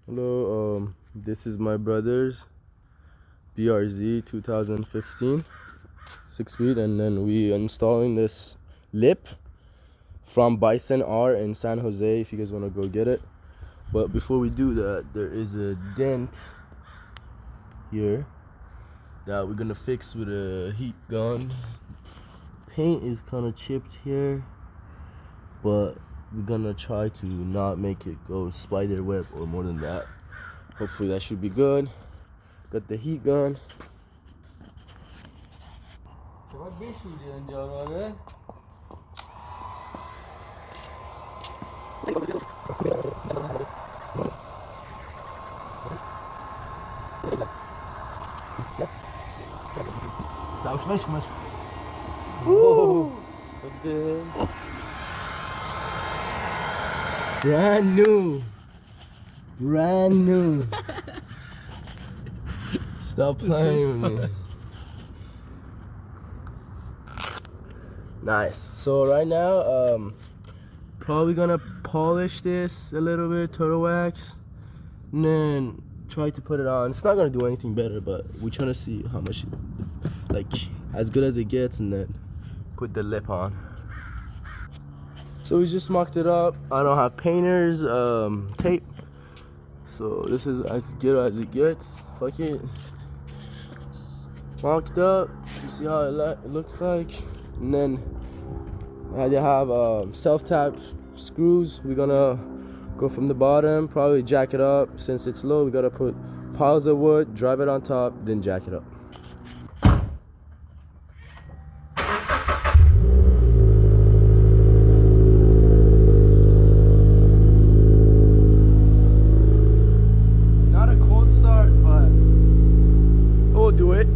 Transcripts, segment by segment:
Hello, this is my brother's BRZ 2015 6-speed, and then we installing this lip from Bayson R in San Jose if you guys want to go get it. But before we do that, there is a dent here that we're gonna fix with a heat gun. Paint is kind of chipped here, but we're gonna try to not make it go spider web or more than that. Hopefully that should be good. Got the heat gun. Woo! Brand new. Brand new. Stop playing with me. Nice. So right now, probably gonna polish this a little bit, turtle wax, and then try to put it on. It's not gonna do anything better, but we're trying to see how much, like, as good as it gets, and then put the lip on. So we just mocked it up. I don't have painter's tape, so this is as good as it gets. Fuck it. Mocked up. You see how it looks like, and then I have self-tap screws. We're gonna go from the bottom, probably jack it up. Since it's low, we gotta put piles of wood, drive it on top, then jack it up. Not a cold start, but we'll do it.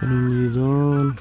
Putting these on.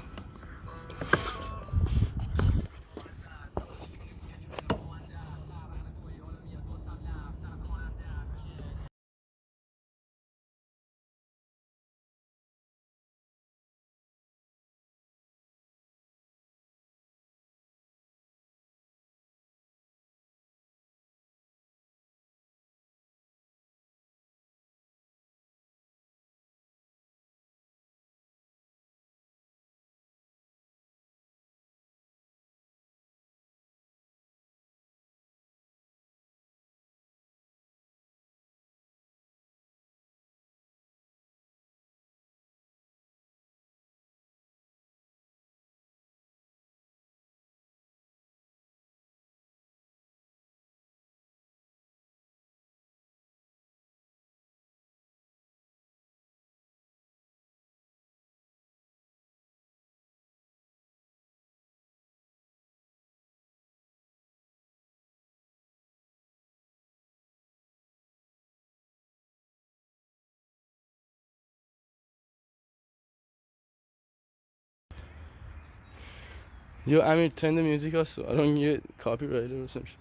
Yo, Amir, turn the music off so I don't get copyrighted or something.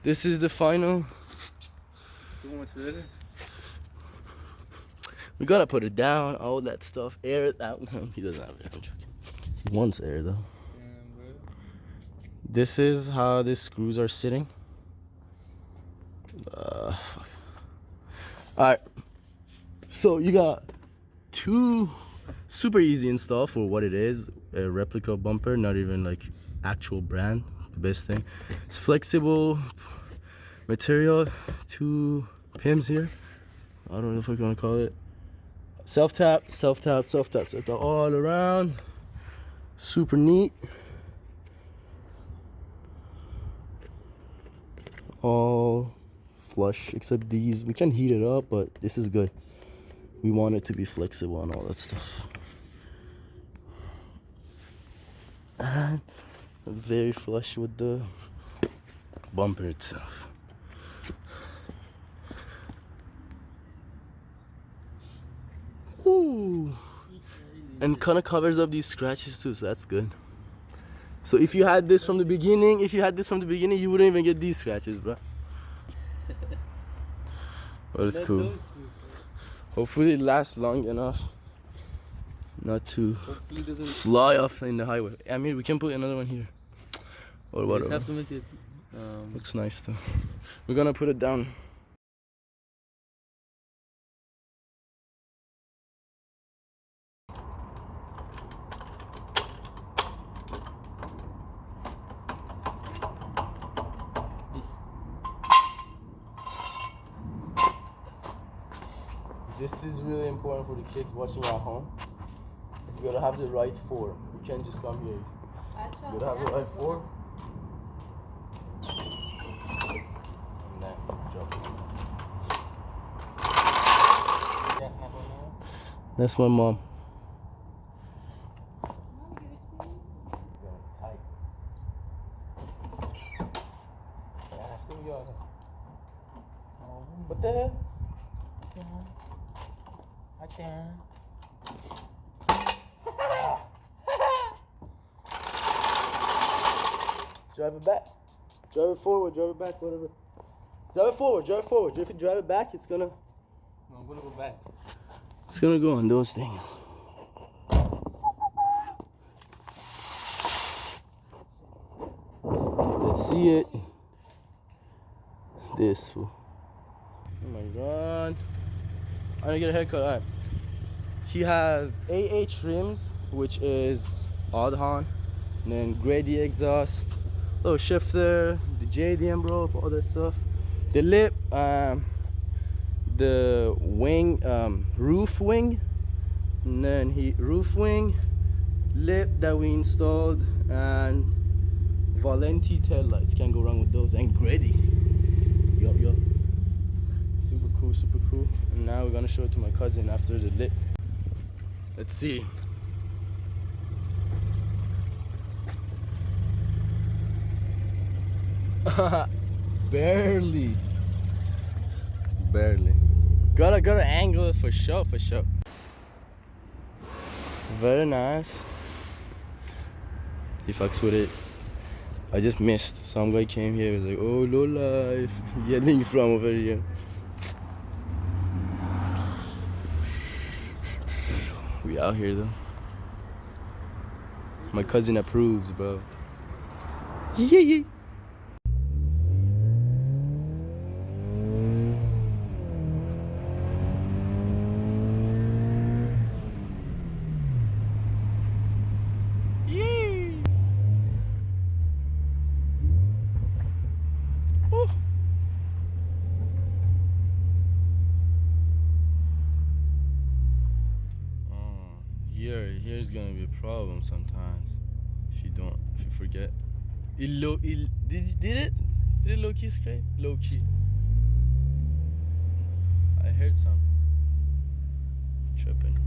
This is the final. So much better. We gotta put it down, all that stuff, air it out. He doesn't have air, I'm joking. He wants air though. Damn, bro. This is how the screws are sitting. Fuck. Alright. So you got two super easy install for what it is. A replica bumper, not even like actual brand. The best thing. It's flexible material. Two pins here. I don't know if I want to call it. Self tap all around. Super neat. All flush except these. We can heat it up, but this is good. We want it to be flexible and all that stuff. And very flush with the bumper itself. Ooh. And kind of covers up these scratches too, so that's good. So if you had this from the beginning, you wouldn't even get these scratches, bro. But it's cool. Hopefully it lasts long enough not to fly off in the highway. I mean, we can put another one here or whatever. You just have to make it. Looks nice though. We're gonna put it down. This is really important for the kids watching at home. You gotta have the right four. You can't just come here. You gotta have the right four. And then drop it. That's my mom. What the hell? Drive it back. Drive it forward, drive it back, whatever. Drive it forward, drive it forward. If you drive it back, it's gonna... No, I'm gonna go back. It's gonna go on those things. Let's see it. This fool. Oh my god. I'm gonna get a haircut. Alright. He has AH rims, which is Oddhon, and then Grady exhaust, little shifter, the JDM bro, all that stuff. The lip, the wing, roof wing, and then roof wing, lip that we installed, and Valenti tail lights. Can't go wrong with those. And Grady. Yup. Super cool, super cool. And now we're gonna show it to my cousin after the lip. Let's see. Barely. Gotta angle it for sure. Very nice. He fucks with it. I just missed. Some guy came here, was like, oh, low life, yelling from over here. We out here though. My cousin approves, bro. Yeah. Here's gonna be a problem sometimes if you forget. Did it low key scrape? Low key. I heard some tripping.